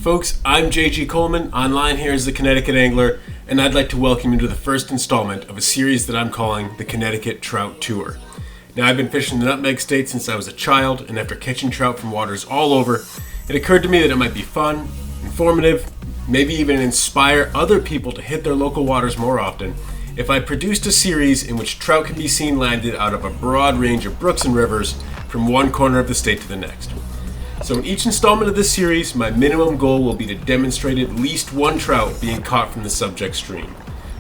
Folks, I'm JG Coleman, online here as the Connecticut Angler, and I'd like to welcome you to the first installment of a series that I'm calling the Connecticut Trout Tour. Now, I've been fishing the Nutmeg State since I was a child, and after catching trout from waters all over, it occurred to me that it might be fun, informative, maybe even inspire other people to hit their local waters more often if I produced a series in which trout can be seen landed out of a broad range of brooks and rivers from one corner of the state to the next. So in each installment of this series, my minimum goal will be to demonstrate at least one trout being caught from the subject stream.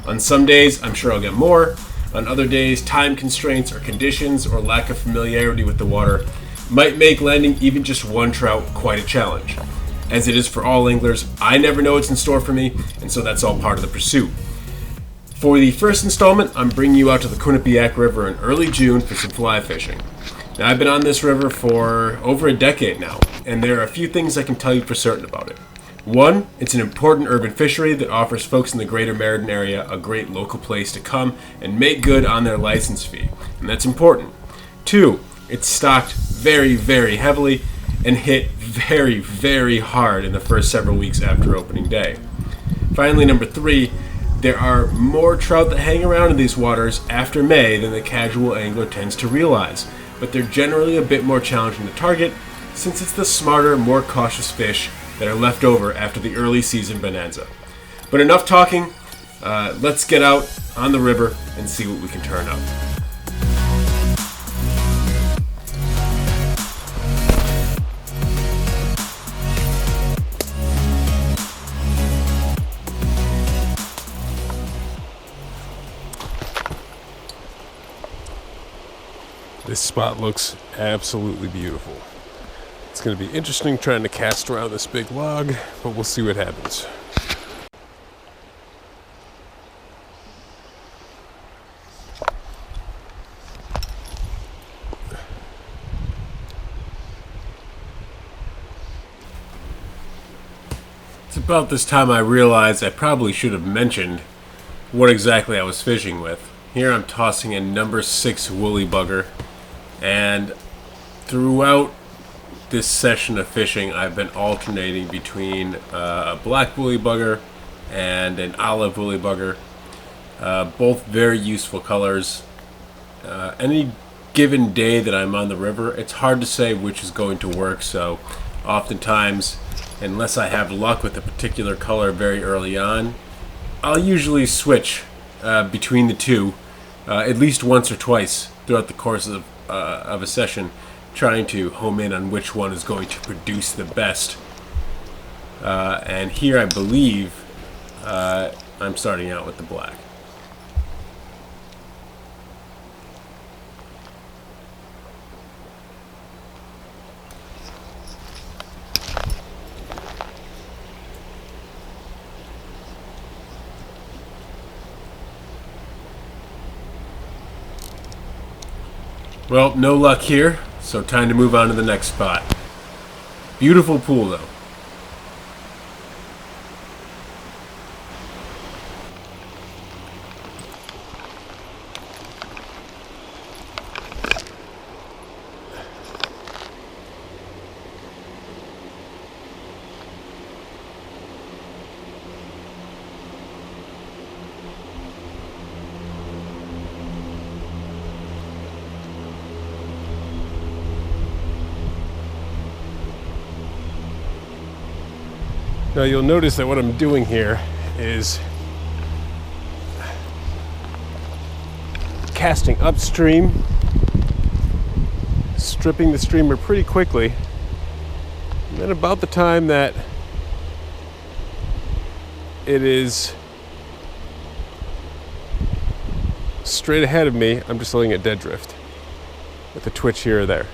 On some days, I'm sure I'll get more. On other days, time constraints or conditions or lack of familiarity with the water might make landing even just one trout quite a challenge. As it is for all anglers, I never know what's in store for me, and so that's all part of the pursuit. For the first installment, I'm bringing you out to the Quinnipiac River in early June for some fly fishing. Now, I've been on this river for over a decade now, and there are a few things I can tell you for certain about it. One, it's an important urban fishery that offers folks in the greater Meriden area a great local place to come and make good on their license fee, and that's important. Two, it's stocked very, very heavily and hit very, very hard in the first several weeks after opening day. Finally, number three, there are more trout that hang around in these waters after May than the casual angler tends to realize, but they're generally a bit more challenging to target since it's the smarter, more cautious fish that are left over after the early season bonanza. But enough talking, let's get out on the river and see what we can turn up. This spot looks absolutely beautiful. It's going to be interesting trying to cast around this big log, but we'll see what happens. It's about this time I realized I probably should have mentioned what exactly I was fishing with. Here I'm tossing a number 6 woolly bugger. And throughout this session of fishing, I've been alternating between a black woolly bugger and an olive woolly bugger. Both very useful colors. Any given day that I'm on the river, it's hard to say which is going to work. So oftentimes, unless I have luck with a particular color very early on, I'll usually switch between the two at least once or twice throughout the course of a session, trying to home in on which one is going to produce the best. And here I believe I'm starting out with the black. Well, no luck here, so time to move on to the next spot. Beautiful pool, though. Now you'll notice that what I'm doing here is casting upstream, stripping the streamer pretty quickly, and then about the time that it is straight ahead of me, I'm just letting it dead drift with a twitch here or there.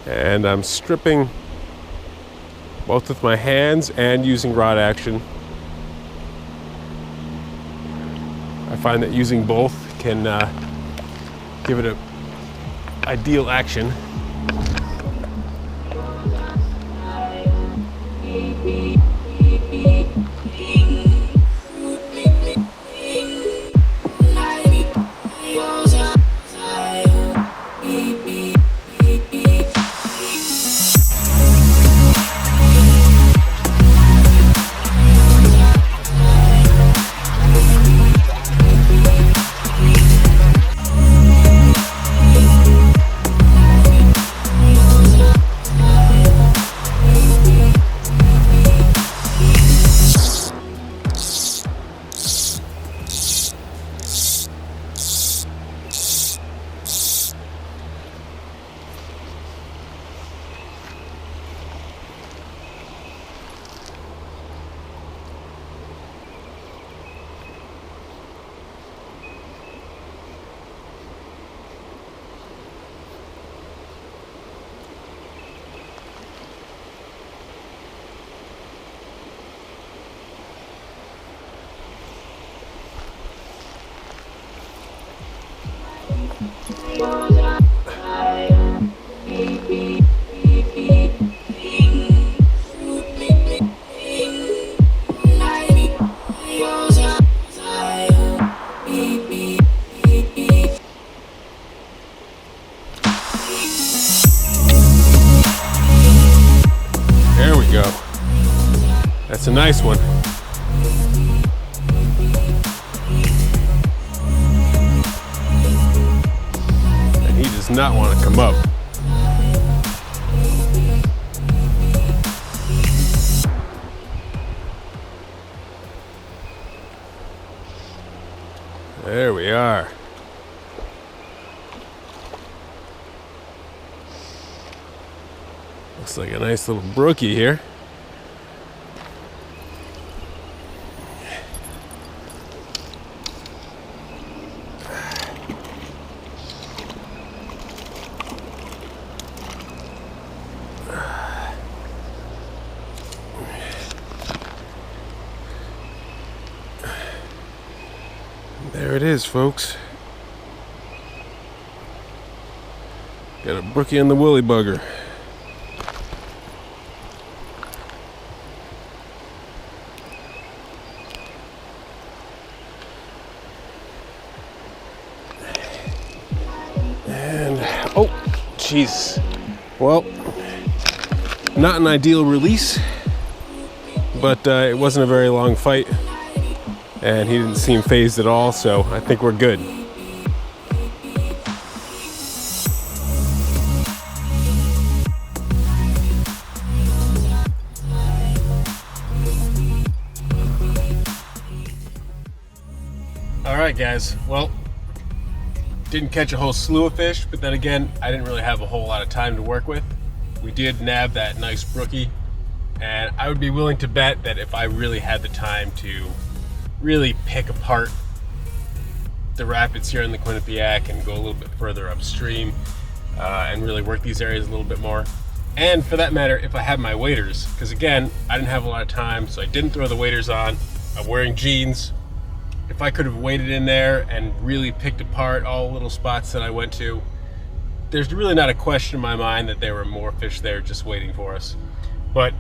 And I'm stripping both with my hands and using rod action. I find that using both can give it a ideal action. There we go. That's a nice one. And he does not want to come up. There we are. Looks like a nice little brookie here. There it is, folks. Got a brookie on the woolly bugger. And, oh, jeez. Well, not an ideal release, but it wasn't a very long fight. And he didn't seem phased at all, so I think we're good. Alright guys, well, didn't catch a whole slew of fish, but then again, I didn't really have a whole lot of time to work with. We did nab that nice brookie, and I would be willing to bet that if I really had the time to really pick apart the rapids here in the Quinnipiac and go a little bit further upstream and really work these areas a little bit more. And for that matter, if I had my waders, because again, I didn't have a lot of time, so I didn't throw the waders on. I'm wearing jeans. If I could have waded in there and really picked apart all the little spots that I went to, there's really not a question in my mind that there were more fish there just waiting for us. But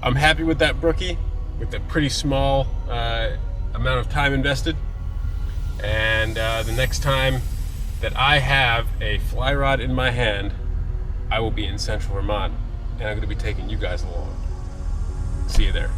I'm happy with that brookie, with a pretty small amount of time invested. And the next time that I have a fly rod in my hand, I will be in Central Vermont, and I'm going to be taking you guys along. See you there.